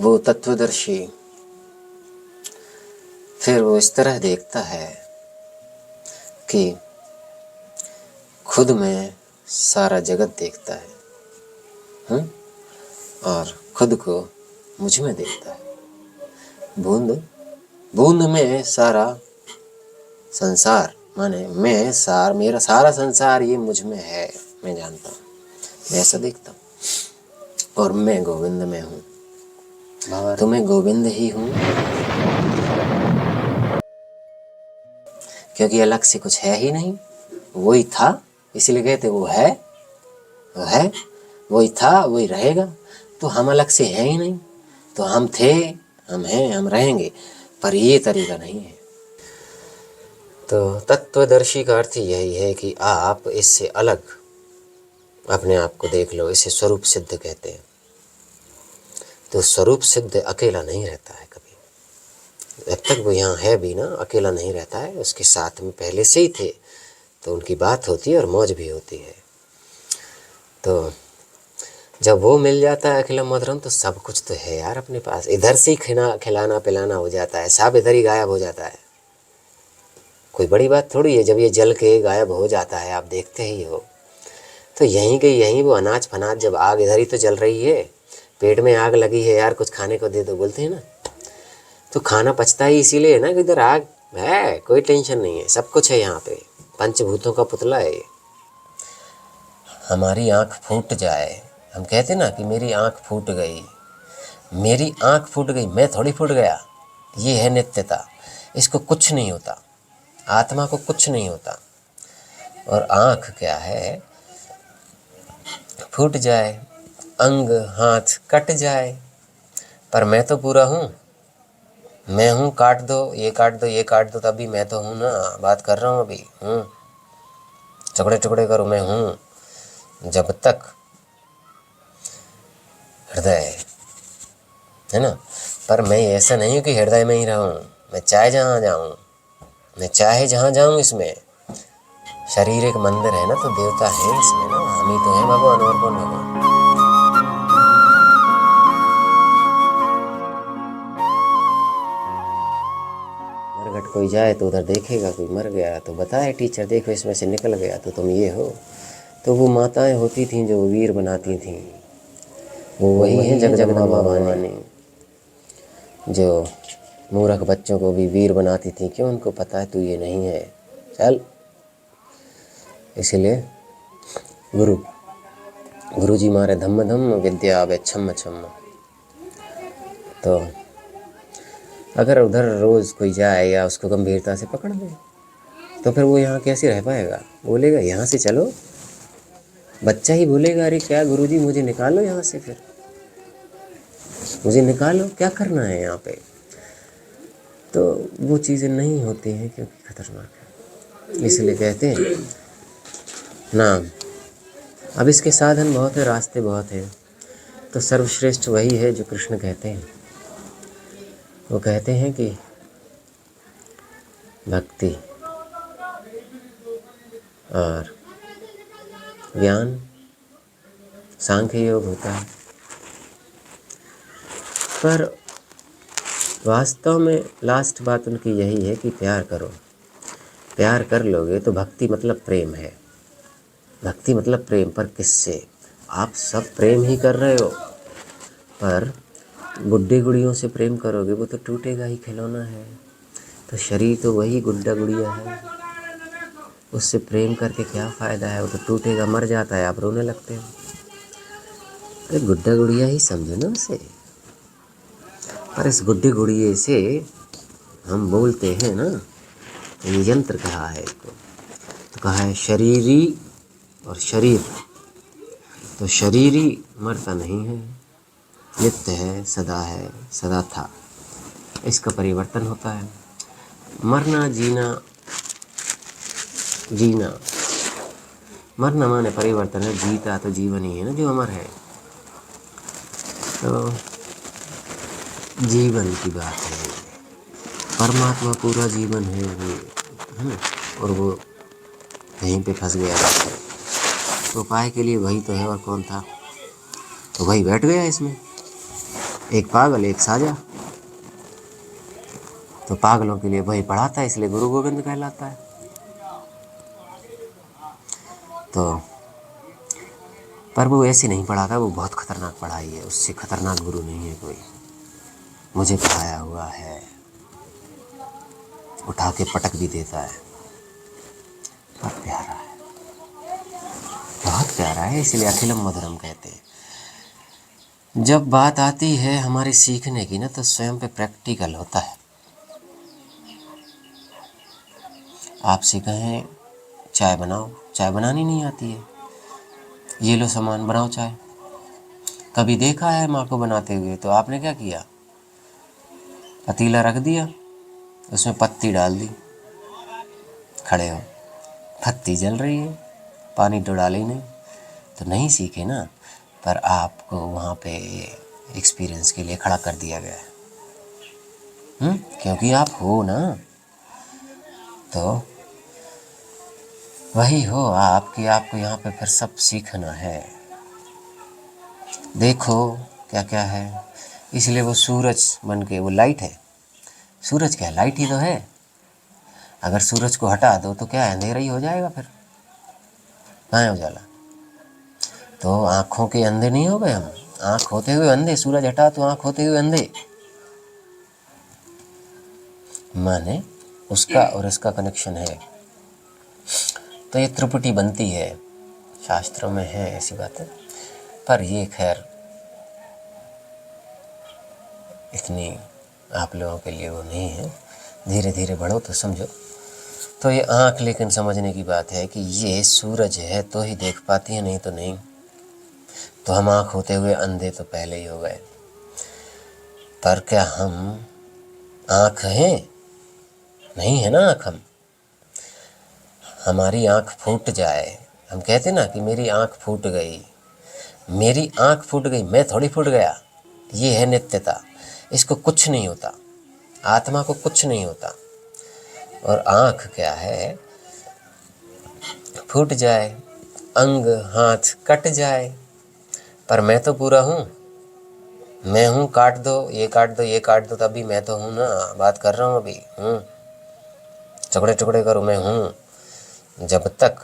वो तत्वदर्शी फिर वो इस तरह देखता है कि खुद में सारा जगत देखता है, और खुद को मुझ में देखता है। बूंद बूंद में सारा संसार, माने मेरा सारा संसार ये मुझ में है, मैं जानता हूँ, मैं ऐसा देखता हूँ। और मैं गोविंद में हूँ, तो मैं गोविंद ही हूँ, क्योंकि अलग से कुछ है ही नहीं। वही था, इसलिए कहते वो है, वही था, वही रहेगा। तो हम अलग से हैं ही नहीं, तो हम थे, हम हैं, हम रहेंगे, पर ये तरीका नहीं है। तो तत्वदर्शी का अर्थ यही है कि आप इससे अलग अपने आप को देख लो। इसे स्वरूप सिद्ध कहते हैं। तो स्वरूप सिद्ध अकेला नहीं रहता है कभी। जब तक वो यहाँ है भी ना, अकेला नहीं रहता है, उसके साथ में पहले से ही थे, तो उनकी बात होती है और मौज भी होती है। तो जब वो मिल जाता है अखिलम मधुरम, तो सब कुछ तो है यार अपने पास। इधर से ही खिलाना पिलाना हो जाता है, सब इधर ही गायब हो जाता है। कोई बड़ी बात थोड़ी है जब ये जल के गायब हो जाता है, आप देखते ही हो। तो यहीं के यहीं वो अनाज फनाज, जब आग इधर ही तो जल रही है, पेट में आग लगी है यार, कुछ खाने को दे दो, बोलते हैं ना। तो खाना पचता ही इसीलिए है ना कि इधर आग है, कोई टेंशन नहीं है, सब कुछ है यहाँ पे। पंचभूतों का पुतला है ये। हमारी आँख फूट जाए, हम कहते ना कि मेरी आँख फूट गई, मेरी आँख फूट गई, मैं थोड़ी फूट गया। ये है नित्यता, इसको कुछ नहीं होता, आत्मा को कुछ नहीं होता। और आँख क्या है, फूट जाए, अंग हाथ कट जाए, पर मैं तो पूरा हूँ। मैं हूँ, काट दो, ये काट दो, ये काट दो, तभी मैं तो हूँ ना। बात कर रहा हूँ अभी, टुकड़े टुकड़े करो, मैं हूँ जब तक हृदय है ना। पर मैं ऐसा नहीं हूँ कि हृदय में ही रहूँ। मैं चाहे जहाँ जाऊँ, मैं चाहे जहाँ जाऊँ, इसमें शरीर एक मंदिर है ना, तो देवता है इसमें ना, हम ही तो हैं भगवान, और कौन भगवान। मरघट कोई जाए तो उधर देखेगा, कोई मर गया तो बताए टीचर, देखो इसमें से निकल गया तो तुम ये हो। तो वो माताएं होती थीं जो वीर बनाती थीं, वो वही हैं जगदम्बा भवानी, जो मूर्ख बच्चों को भी वीर बनाती थी। क्यों? उनको पता है तू ये नहीं है, चल। इसलिए गुरु जी मारे धम्म धम्म, विद्या आवे छम्म छम्म। तो अगर उधर रोज़ कोई जाए या उसको गंभीरता से पकड़ ले, तो फिर वो यहाँ कैसे रह पाएगा? बोलेगा यहाँ से चलो, बच्चा ही बोलेगा अरे क्या गुरुजी मुझे निकालो यहाँ से, फिर मुझे निकालो, क्या करना है यहाँ पे। तो वो चीज़ें नहीं होती हैं, क्योंकि खतरनाक है। इसलिए कहते हैं नाम। अब इसके साधन बहुत है, रास्ते बहुत हैं, तो सर्वश्रेष्ठ वही है जो कृष्ण कहते हैं। वो कहते हैं कि भक्ति और ज्ञान, सांख्य योग होता है। पर वास्तव में लास्ट बात उनकी यही है कि प्यार करो। प्यार कर लोगे तो भक्ति मतलब प्रेम है। भक्ति मतलब प्रेम, पर किससे? आप सब प्रेम ही कर रहे हो, पर गुड्डे गुड़ियों से प्रेम करोगे वो तो टूटेगा ही, खिलौना है। तो शरीर तो वही गुड्डा गुड़िया है, उससे प्रेम करके क्या फ़ायदा है? वो तो टूटेगा, मर जाता है, आप रोने लगते हो। अरे गुड्डा गुड़िया ही समझो ना उसे। पर इस गुड्डे गुड़िए से हम बोलते हैं ना, ये यंत्र कहा है इसको, तो कहा है शरीरी और शरीर। तो शरीरी मरता नहीं है, नित्य है, सदा था। इसका परिवर्तन होता है। मरना जीना, मरना माने परिवर्तन है, जीता तो जीवन ही है ना जो अमर है। तो जीवन की बात है, परमात्मा पूरा जीवन है वो, है ना। और वो यहीं पे फंस गया है। तो उपाय के लिए वही तो है, और कौन था? तो वही बैठ गया इसमें। एक पागल एक साजा। तो पागलों के लिए वही पढ़ाता है, इसलिए गुरु गोविंद कहलाता है। तो पर वो ऐसे नहीं पढ़ाता, वो बहुत खतरनाक पढ़ाई है, उससे खतरनाक गुरु नहीं है कोई। मुझे पढ़ाया हुआ है, उठा के पटक भी देता है, बहुत प्यारा है, बहुत प्यारा है, इसलिए अखिलम मधुरम कहते हैं। जब बात आती है हमारी सीखने की ना, तो स्वयं पे प्रैक्टिकल होता है। आपसे कहें चाय बनाओ, चाय बनानी नहीं आती है, ये लो सामान बनाओ चाय। कभी देखा है माँ को बनाते हुए, तो आपने क्या किया, पतीला रख दिया, उसमें पत्ती डाल दी, खड़े हो, पत्ती जल रही है, पानी तो डाल ही नहीं, तो नहीं सीखे ना। पर आपको वहाँ पे एक्सपीरियंस के लिए खड़ा कर दिया गया है, क्योंकि आप हो ना, तो वही हो आप कि आपको यहाँ पे फिर सब सीखना है। देखो क्या क्या है, इसलिए वो सूरज बन के, वो लाइट है, सूरज क्या है, लाइट ही तो है। अगर सूरज को हटा दो तो क्या अंधेरा ही हो जाएगा, फिर कहाँ है उजाला। तो आँखों के अंधे नहीं हो गए हम, आँख होते हुए अंधे, सूरज हटा तो आँख होते हुए अंधे। माने उसका और इसका कनेक्शन है, तो ये त्रिपुटी बनती है, शास्त्रों में है ऐसी बातें। पर ये खैर इतनी आप लोगों के लिए वो नहीं है, धीरे धीरे बढ़ो तो समझो। तो ये आँख लेकिन समझने की बात है कि ये सूरज है तो ही देख पाती है, नहीं तो नहीं। तो हम आँख होते हुए अंधे तो पहले ही हो गए। पर क्या हम आँख हैं? नहीं है ना आँख। हम हमारी आँख फूट जाए, हम कहते ना कि मेरी आँख फूट गई, मेरी आँख फूट गई, मैं थोड़ी फूट गया। ये है नित्यता, इसको कुछ नहीं होता, आत्मा को कुछ नहीं होता। और आँख क्या है, फूट जाए, अंग हाथ कट जाए, पर मैं तो पूरा हूँ, मैं हूँ। काट दो ये काट दो ये काट दो, तभी मैं तो हूँ ना, बात कर रहा हूँ अभी। टुकड़े टुकड़े करो, मैं हूँ जब तक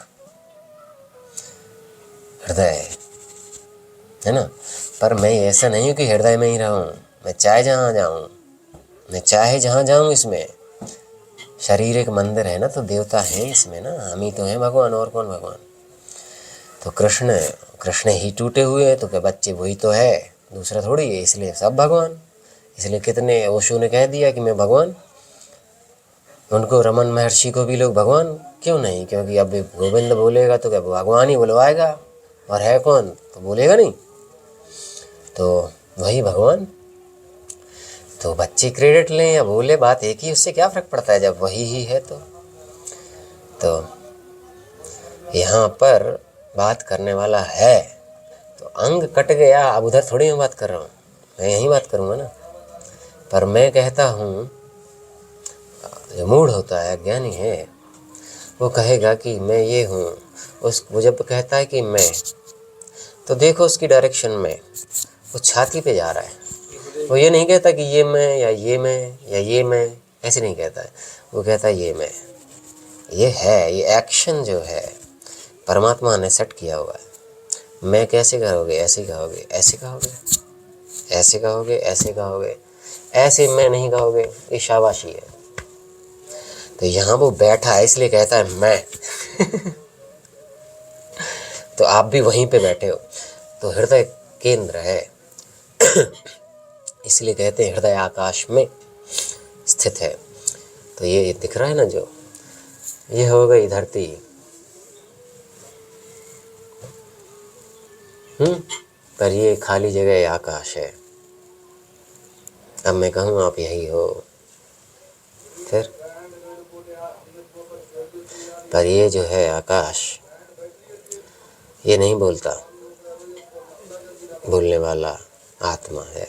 हृदय है ना। पर मैं ऐसा नहीं हूँ कि हृदय में ही रहूँ, मैं चाहे जहाँ जाऊँ, मैं चाहे जहाँ जाऊँ। इसमें शरीर एक मंदिर है ना, तो देवता है इसमें ना, हम ही तो हैं भगवान, और कौन भगवान। तो कृष्ण कृष्ण ही टूटे हुए हैं, तो क्या बच्चे वही तो है, दूसरा थोड़ी है, इसलिए सब भगवान। इसलिए कितने ओशो ने कह दिया कि मैं भगवान, उनको रमन महर्षि को भी लोग भगवान क्यों नहीं, क्योंकि अब गोविंद बोलेगा तो क्या भगवान ही बुलवाएगा, और है कौन तो बोलेगा नहीं, तो वही भगवान। तो बच्चे क्रेडिट लें या बोले, बात एक ही, उससे क्या फ़र्क पड़ता है जब वही ही है। तो यहाँ पर बात करने वाला है, तो अंग कट गया, अब उधर थोड़ी मैं बात कर रहा हूँ, मैं यहीं बात करूँगा ना। पर मैं कहता हूँ, जो मूढ़ होता है, ज्ञानी है, वो कहेगा कि मैं ये हूँ। वो जब कहता है कि मैं, तो देखो उसकी डायरेक्शन में, वो छाती पे जा रहा है। वो ये नहीं कहता कि ये मैं या ये मैं या ये मैं, ऐसे नहीं कहता है। वो कहता है ये मैं, ये है, ये एक्शन जो है परमात्मा ने सेट किया हुआ है। मैं कैसे कहोगे, ऐसे कहोगे, ऐसे कहोगे, ऐसे कहोगे, ऐसे कहोगे, ऐसे मैं नहीं कहोगे, ये शाबाशी है। तो यहाँ वो बैठा है इसलिए कहता है मैं तो आप भी वहीं पे बैठे हो, तो हृदय केंद्र है इसलिए कहते हैं हृदय आकाश में स्थित है। तो ये दिख रहा है ना, जो ये हो गई धरती, पर ये खाली जगह आकाश है। अब मैं कहूँ आप यही हो, फिर पर ये जो है आकाश, ये नहीं बोलता, बोलने वाला आत्मा है,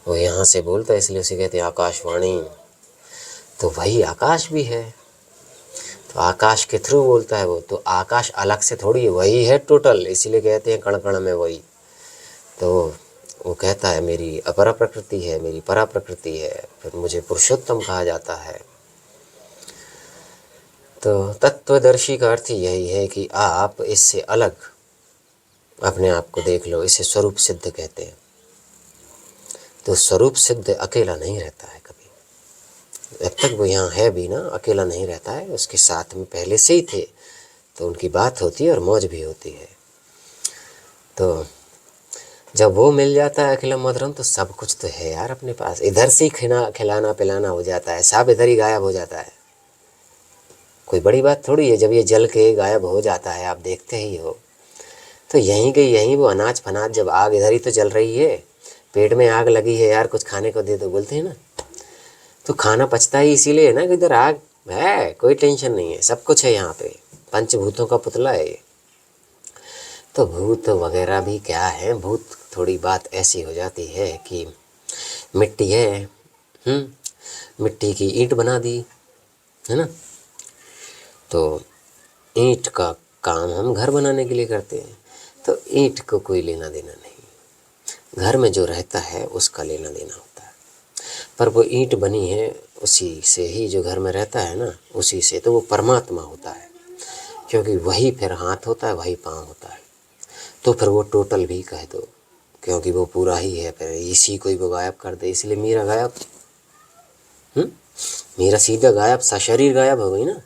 वो यहाँ से बोलता है, इसलिए उसे कहते हैं आकाशवाणी। तो वही आकाश भी है, तो आकाश के थ्रू बोलता है वो, तो आकाश अलग से थोड़ी है, वही है टोटल, इसीलिए कहते हैं कण कण में वही। तो वो कहता है मेरी अपरा प्रकृति है, मेरी परा प्रकृति है, फिर मुझे पुरुषोत्तम कहा जाता है। तो तत्वदर्शी का अर्थ यही है कि आप इससे अलग अपने आप को देख लो। इसे स्वरूप सिद्ध कहते हैं। तो स्वरूप सिद्ध अकेला नहीं रहता है कभी, जब तक वो यहाँ है भी ना, अकेला नहीं रहता है, उसके साथ में पहले से ही थे, तो उनकी बात होती है और मौज भी होती है। तो जब वो मिल जाता है अखिलम मधुरम, तो सब कुछ तो है यार अपने पास, इधर से ही खिलाना पिलाना हो जाता है, सब इधर ही गायब हो जाता है। कोई बड़ी बात थोड़ी है जब ये जल के गायब हो जाता है, आप देखते ही हो। तो यहीं के यहीं वो अनाज फनाज, जब आग इधर ही तो जल रही है, पेट में आग लगी है यार, कुछ खाने को दे दो बोलते हैं ना, तो खाना पचता ही इसीलिए है ना कि इधर आग है, कोई टेंशन नहीं है, सब कुछ है यहाँ पे, पंचभूतों का पुतला है ये। तो भूत वगैरह भी क्या है, भूत थोड़ी बात ऐसी हो जाती है कि मिट्टी है, मिट्टी की ईंट बना दी है ना, तो ईंट का काम हम घर बनाने के लिए करते हैं, तो ईंट को कोई लेना देना नहीं, घर में जो रहता है उसका लेना देना होता है। पर वो ईंट बनी है उसी से ही, जो घर में रहता है ना उसी से, तो वो परमात्मा होता है, क्योंकि वही फिर हाथ होता है, वही पाँव होता है। तो फिर वो टोटल भी कह दो, क्योंकि वो पूरा ही है, फिर इसी को ही वो गायब कर दे, इसलिए मीरा गायब, मीरा सीधा गायब, सशरीर गायब हो गई ना।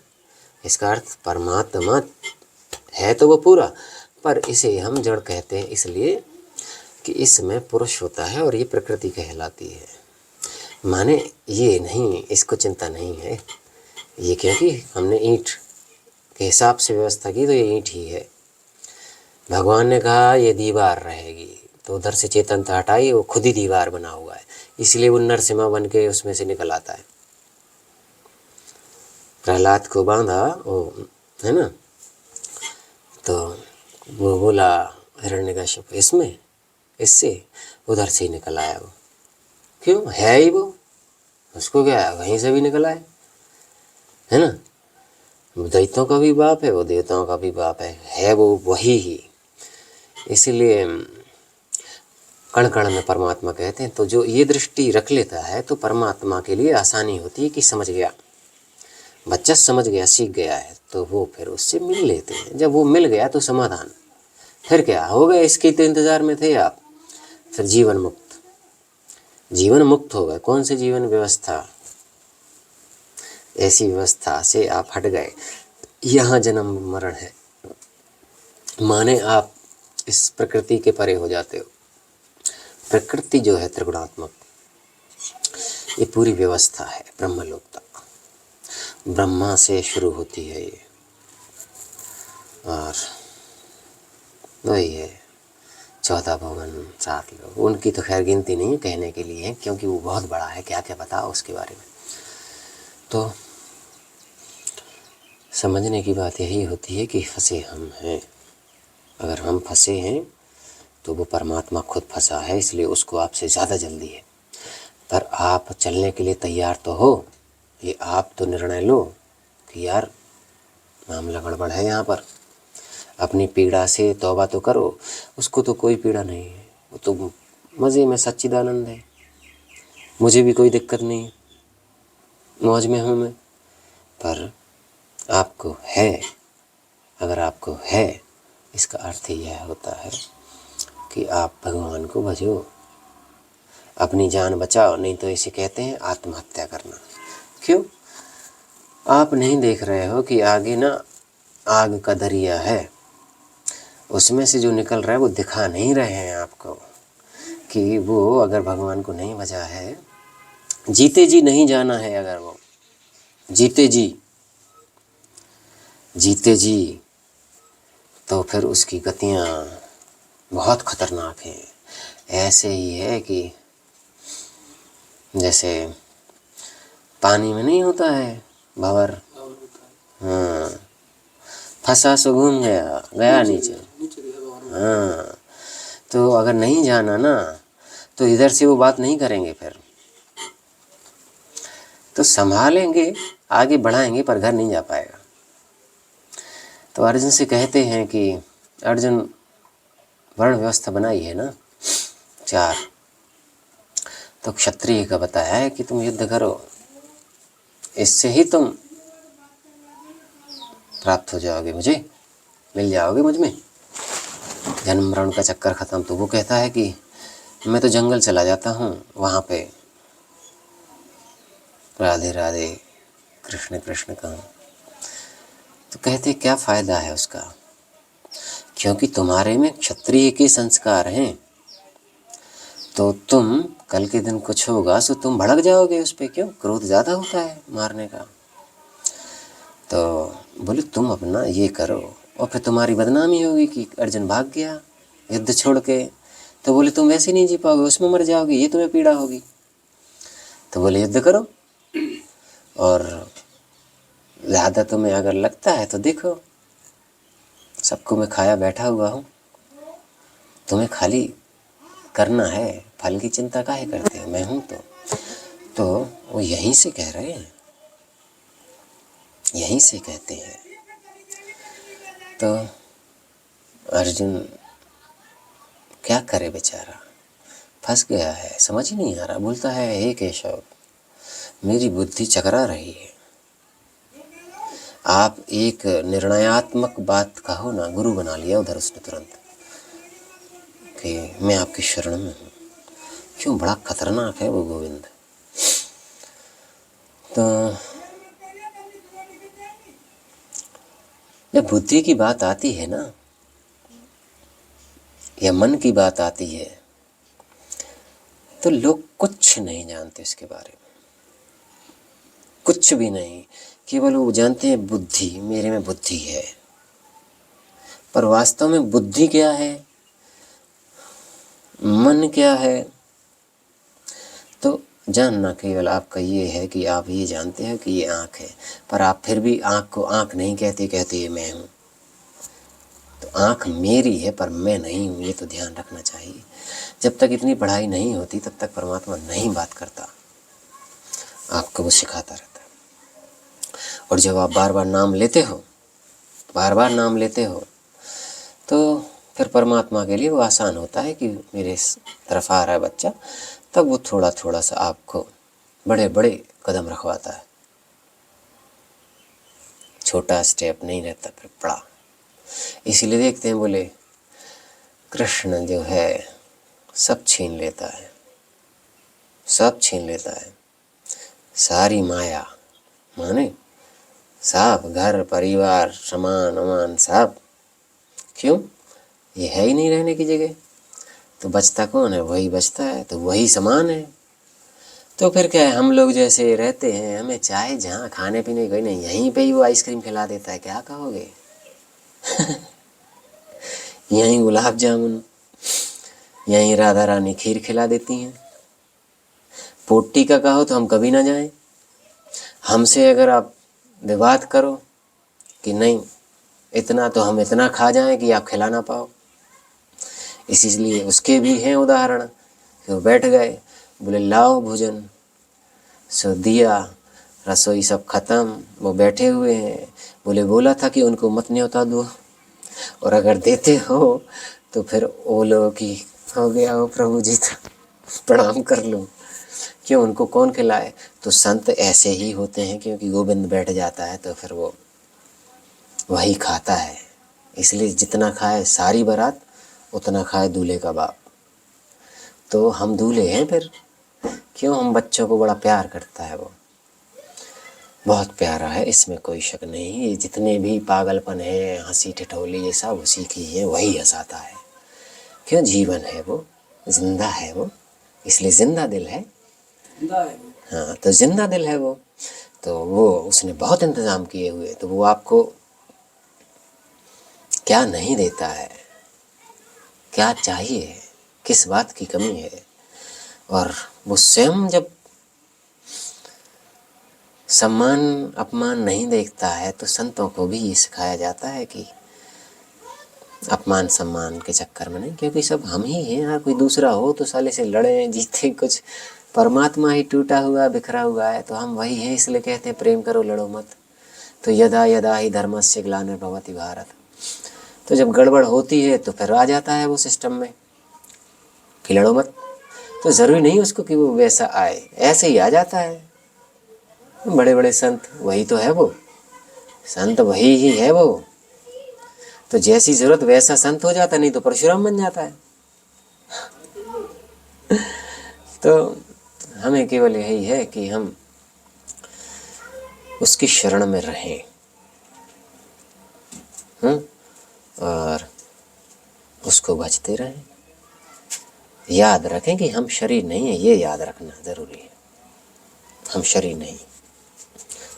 इसका अर्थ परमात्मा है तो वो पूरा, पर इसे हम जड़ कहते हैं इसलिए कि इसमें पुरुष होता है और ये प्रकृति कहलाती है। माने ये नहीं, इसको चिंता नहीं है ये, क्योंकि हमने ईंट के हिसाब से व्यवस्था की तो ये ईंट ही है। भगवान ने कहा ये दीवार रहेगी, तो उधर से चेतनता हटाई, वो खुद ही दीवार बना हुआ है, इसलिए वो नरसिम्हा बन के उसमें से निकल आता है। प्रहलाद को बांधा वो, है ना, तो वो बोला हिरण्यकश्यप इसमें, इससे उधर से ही निकल आया वो। क्यों, है ही वो, उसको क्या है, वहीं से भी निकल आए, है ना। दैत्यों का भी बाप है वो, देवताओं का भी बाप है वो वही ही, इसीलिए कण कण में परमात्मा कहते हैं। तो जो ये दृष्टि रख लेता है तो परमात्मा के लिए आसानी होती है कि समझ गया, बच्चा समझ गया, सीख गया है, तो वो फिर उससे मिल लेते हैं। जब वो मिल गया तो समाधान, फिर क्या हो गया, इसके तो इंतजार में थे आप, फिर जीवन मुक्त, जीवन मुक्त हो गए। कौन से जीवन व्यवस्था, ऐसी व्यवस्था से आप हट गए, यहाँ जन्म मरण है, माने आप इस प्रकृति के परे हो जाते हो। प्रकृति जो है त्रिगुणात्मक, ये पूरी व्यवस्था है ब्रह्मलोक तक, ब्रह्मा से शुरू होती है ये, और वही है 14 भवन 7 लोग, उनकी तो खैर गिनती नहीं है, कहने के लिए है, क्योंकि वो बहुत बड़ा है, क्या क्या पता उसके बारे में। तो समझने की बात यही होती है कि फंसे हम हैं, अगर हम फंसे हैं तो वो परमात्मा खुद फंसा है, इसलिए उसको आपसे ज़्यादा जल्दी है। पर आप चलने के लिए तैयार तो हो, ये आप तो निर्णय लो कि यार मामला गड़बड़ है यहाँ पर, अपनी पीड़ा से तौबा तो करो। उसको तो कोई पीड़ा नहीं है, वो तो मज़े में सच्चिदानंद है, मुझे भी कोई दिक्कत नहीं, मौज में हूँ मैं। पर आपको है, अगर आपको है, इसका अर्थ ही यह होता है कि आप भगवान को भजो, अपनी जान बचाओ, नहीं तो इसे कहते हैं आत्महत्या करना। क्यों, आप नहीं देख रहे हो कि आगे ना आग का दरिया है, उसमें से जो निकल रहा है वो दिखा नहीं रहे हैं आपको, कि वो अगर भगवान को नहीं भजा है, जीते जी नहीं जाना है, अगर वो जीते जी तो फिर उसकी गतियाँ बहुत खतरनाक हैं। ऐसे ही है कि जैसे पानी में नहीं होता है भंवर, हाँ, फंसा सो घूम गया नीचे, हाँ, तो अगर नहीं जाना ना तो इधर से वो बात नहीं करेंगे, फिर तो संभालेंगे, आगे बढ़ाएंगे, पर घर नहीं जा पाएगा। तो अर्जुन से कहते हैं कि अर्जुन, वर्ण व्यवस्था बनाई है ना, 4। तो क्षत्रिय का बताया है कि तुम युद्ध करो, इससे ही तुम प्राप्त हो जाओगे, मुझे मिल जाओगे मुझ में, जन्म मरण का चक्कर खत्म। तो वो कहता है कि मैं तो जंगल चला जाता हूँ, वहाँ पे राधे राधे कृष्ण कृष्ण कहूँ। तो कहते क्या फ़ायदा है उसका, क्योंकि तुम्हारे में क्षत्रिय के संस्कार हैं। तो तुम कल के दिन कुछ होगा सो तुम भड़क जाओगे उस पर, क्यों, क्रोध ज़्यादा होता है मारने का। तो बोले तुम अपना ये करो, और फिर तुम्हारी बदनामी होगी कि अर्जुन भाग गया युद्ध छोड़ के। तो बोले तुम वैसे नहीं जी पाओगे, उसमें मर जाओगे, ये तुम्हें पीड़ा होगी। तो बोले युद्ध करो, और ज़्यादा तुम्हें अगर लगता है तो देखो, सबको मैं खाया बैठा हुआ हूँ, तुम्हें खाली करना है, फल की चिंता काहे करते हो, मैं हूँ। तो वो यहीं से कह रहे हैं, यहीं से कहते हैं। तो अर्जुन क्या करे बेचारा, फंस गया है, समझ ही नहीं आ रहा। बोलता है हे केशव, मेरी बुद्धि चकरा रही है, आप एक निर्णयात्मक बात कहो ना। गुरु बना लिया उधर उसने तुरंत कि मैं आपकी शरण में हूँ। क्यों, बड़ा खतरनाक है वो गोविंद। तो जब बुद्धि की बात आती है ना, या मन की बात आती है, तो लोग कुछ नहीं जानते इसके बारे में, कुछ भी नहीं। केवल वो जानते हैं बुद्धि, मेरे में बुद्धि है। पर वास्तव में बुद्धि क्या है, मन क्या है, तो जानना केवल आपका ये है कि आप ये जानते हैं कि ये आँख है, पर आप फिर भी आँख को आँख नहीं कहते, कहते ये मैं हूँ। तो आँख मेरी है पर मैं नहीं हूँ, ये तो ध्यान रखना चाहिए। जब तक इतनी पढ़ाई नहीं होती तब तक परमात्मा नहीं बात करता, आपको वो सिखाता रहता है। और जब आप बार बार नाम लेते हो, बार बार नाम लेते हो, तो फिर परमात्मा के लिए वो आसान होता है कि मेरे तरफ आ रहा है बच्चा, तब वो थोड़ा थोड़ा सा आपको बड़े बड़े कदम रखवाता है। छोटा स्टेप नहीं रहता, फिर बड़ा। इसीलिए देखते हैं, बोले कृष्ण जो है सब छीन लेता है, सब छीन लेता है, सारी माया, माने सब घर परिवार सामान अमान सब। क्यों, ये है ही नहीं रहने की जगह। तो बचता कौन है, वही बचता है, तो वही समान है। तो फिर क्या है, हम लोग जैसे रहते हैं, हमें चाहे जहाँ खाने पीने कोई नहीं, यहीं पे ही वो आइसक्रीम खिला देता है, क्या कहोगे यहीं गुलाब जामुन, यहीं राधा रानी खीर खिला देती हैं। पोटी का कहो तो हम कभी ना जाएं। हमसे अगर आप विवाद करो कि नहीं इतना, तो हम इतना खा जाएं कि आप खिला ना पाओ। इसीलिए उसके भी हैं उदाहरण कि वो बैठ गए, बोले लाओ भोजन, सो दिया, रसोई सब खत्म, वो बैठे हुए हैं। बोले बोला था कि उनको मत न्योता दो, और अगर देते हो तो फिर बोलो कि हो गया हो प्रभु जी, तो प्रणाम कर लो। क्यों, उनको कौन खिलाए। तो संत ऐसे ही होते हैं, क्योंकि गोविंद बैठ जाता है तो फिर वो वही खाता है। इसलिए जितना खाए सारी बारात, उतना खाए दूल्हे का बाप। तो हम दूल्हे हैं फिर। क्यों, हम बच्चों को बड़ा प्यार करता है, वो बहुत प्यारा है, इसमें कोई शक नहीं। ये जितने भी पागलपन है, हंसी ठिठोली, ये सब उसी की है, वही हंसाता है। क्यों, जीवन है वो, जिंदा है वो, इसलिए जिंदा दिल है। हाँ, तो जिंदा दिल है वो। तो वो उसने बहुत इंतज़ाम किए हुए, तो वो आपको क्या नहीं देता है, क्या चाहिए, किस बात की कमी है। और वो स्वयं जब सम्मान अपमान नहीं देखता है, तो संतों को भी ये सिखाया जाता है कि अपमान सम्मान के चक्कर में नहीं, क्योंकि सब हम ही हैं यार। कोई दूसरा हो तो साले से लड़े जीते कुछ, परमात्मा ही टूटा हुआ बिखरा हुआ है, तो हम वही हैं। इसलिए कहते हैं प्रेम करो लड़ो मत। तो यदा यदा ही धर्मस्य ग्लानिर्भवति भारत। तो जब गड़बड़ होती है तो फिर आ जाता है वो सिस्टम में लड़ो मत। तो ज़रूरी नहीं उसको कि वो वैसा आए, ऐसे ही आ जाता है। बड़े बड़े संत वही तो है, वो संत वही ही है वो। तो जैसी ज़रूरत वैसा संत हो जाता, नहीं तो परशुराम बन जाता है। तो हमें केवल यही है कि हम उसकी शरण में रहें, और उसको भजते रहें। याद रखें कि हम शरीर नहीं है, ये याद रखना ज़रूरी है। हम शरीर नहीं,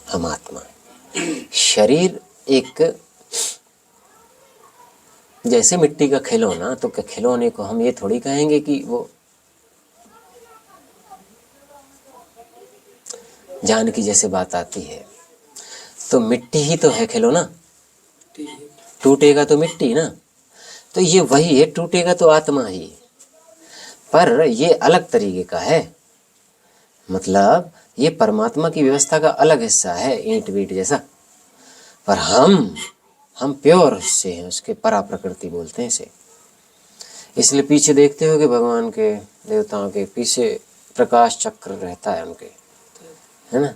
हम आत्मा है। शरीर एक जैसे मिट्टी का खिलौना, तो खिलौने को हम ये थोड़ी कहेंगे कि वो जान की जैसे बात आती है, तो मिट्टी ही तो है खिलौना, टूटेगा तो मिट्टी ना। तो ये वही है, टूटेगा तो आत्मा ही, पर ये अलग तरीके का है। मतलब ये परमात्मा की व्यवस्था का अलग हिस्सा है, ईंट वीट जैसा। पर हम प्योर से हैं, उसके परा प्रकृति बोलते हैं इसे। इसलिए पीछे देखते हो कि भगवान के, देवताओं के पीछे प्रकाश चक्र रहता है उनके, है ना।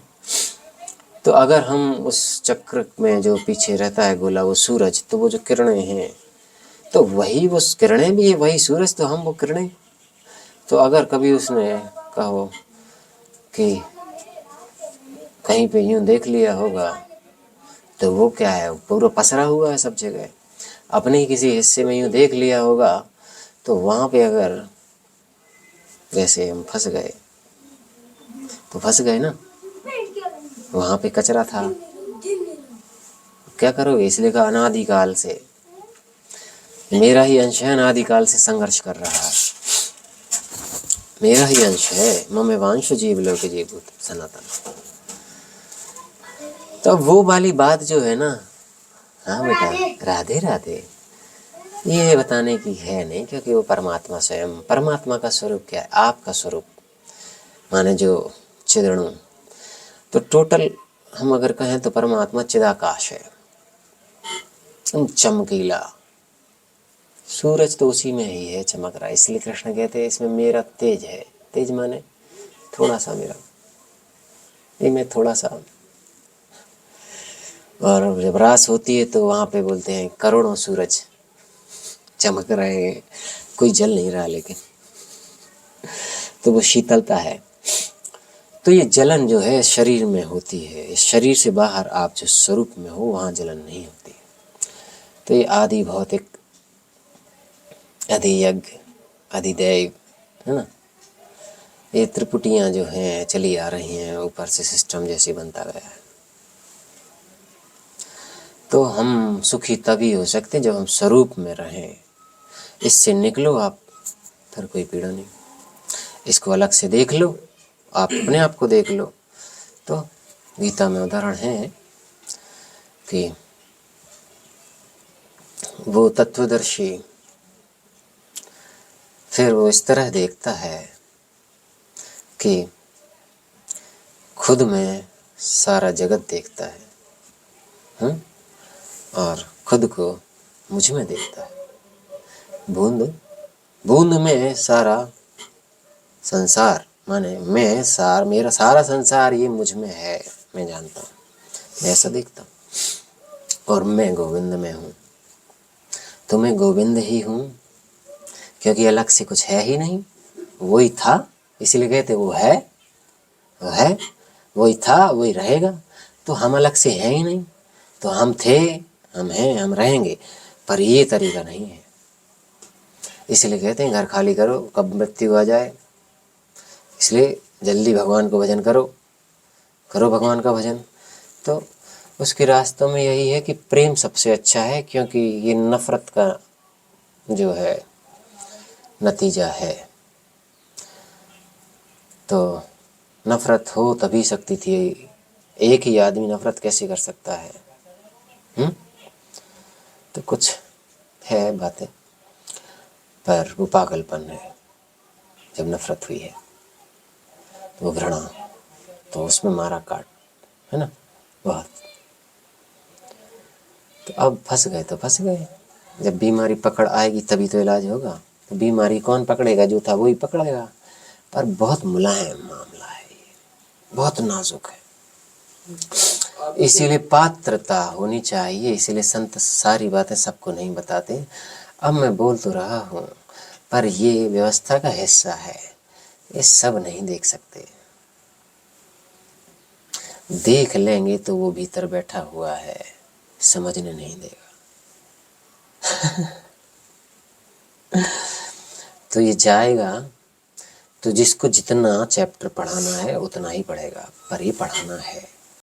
तो अगर हम उस चक्र में जो पीछे रहता है गोला, वो सूरज, तो वो जो किरणें हैं, तो वही वो किरणें भी है, वही सूरज, तो हम वो किरणें। तो अगर कभी उसने कहो कि कहीं पे यूं देख लिया होगा, तो वो क्या है, पूरा पसरा हुआ है सब जगह। अपने ही किसी हिस्से में यूं देख लिया होगा, तो वहाँ पे अगर जैसे हम फंस गए, तो फंस गए ना, वहाँ पे कचरा था, क्या करोगे। इसलिए कहा अनादिकाल से मेरा ही अंश है, अनादिकाल से संघर्ष कर रहा है, मेरा ही अंश है। ममेवांश जीव लोक जीवभूत सनातन। तो वो वाली बात जो है ना, हाँ बेटा, राधे राधे, ये बताने की है नहीं, क्योंकि वो परमात्मा स्वयं, परमात्मा का स्वरूप क्या है, आपका स्वरूप माने जो चिदणु। तो टोटल हम अगर कहें तो परमात्मा चिदाकाश है, चमकीला। सूरज तो उसी में ही है, चमक रहा है। इसलिए कृष्ण कहते हैं इसमें मेरा तेज है। तेज माने थोड़ा सा मेरा, ये मैं थोड़ा सा। और जब रास होती है तो वहाँ पे बोलते हैं करोड़ों सूरज चमक रहे हैं, कोई जल नहीं रहा, लेकिन तो वो शीतलता है। तो ये जलन जो है शरीर में होती है, शरीर से बाहर आप जो स्वरूप में हो वहाँ जलन नहीं होती। तो ये आदि भौतिक, अधियज्ञ, अधिदैव, है ना, ये त्रिपुटियाँ जो हैं चली आ रही हैं, ऊपर से सिस्टम जैसे बनता गया है। तो हम सुखी तभी हो सकते जब हम स्वरूप में रहें। इससे निकलो आप, फिर कोई पीड़ा नहीं। इसको अलग से देख लो, आप अपने आप को देख लो। तो गीता में उदाहरण है कि वो तत्वदर्शी फिर वो इस तरह देखता है कि खुद में सारा जगत देखता है, और खुद को मुझ में देखता है। बूंद बूंद में सारा संसार, माने मेरा सारा संसार ये मुझ में है, मैं जानता हूँ, मैं ऐसा देखता हूँ। और मैं गोविंद में हूँ, तो मैं गोविंद ही हूँ, क्योंकि अलग से कुछ है ही नहीं। वही था, इसलिए कहते वो है, वो है, वही था, वही रहेगा। तो हम अलग से हैं ही नहीं। तो हम थे, हम हैं, हम रहेंगे, पर ये तरीका नहीं है। इसलिए कहते हैं घर खाली करो, कब मृत्यु आ जाए। इसलिए जल्दी भगवान को भजन करो, करो भगवान का भजन। तो उसके रास्तों में यही है कि प्रेम सबसे अच्छा है, क्योंकि ये नफ़रत का जो है नतीजा है। तो नफ़रत हो तभी शक्ति थी। एक ही आदमी नफ़रत कैसे कर सकता है? तो कुछ है बातें, पर वो पागलपन है। जब नफ़रत हुई है तो वो घृणा, तो उसमें मारा काट, है ना, बहुत। तो अब फंस गए तो फंस गए। जब बीमारी पकड़ आएगी तभी तो इलाज होगा। तो बीमारी कौन पकड़ेगा? जो था वही पकड़ेगा। पर बहुत मुलायम मामला है ये, बहुत नाजुक है। इसीलिए पात्रता होनी चाहिए, इसीलिए संत सारी बातें सबको नहीं बताते। अब मैं बोल तो रहा हूँ, पर ये व्यवस्था का हिस्सा है, ये सब नहीं देख सकते। देख लेंगे तो वो भीतर बैठा हुआ है, समझने नहीं देगा। तो ये जाएगा, तो जिसको जितना चैप्टर पढ़ाना है उतना ही पढ़ेगा, पर ये पढ़ाना है।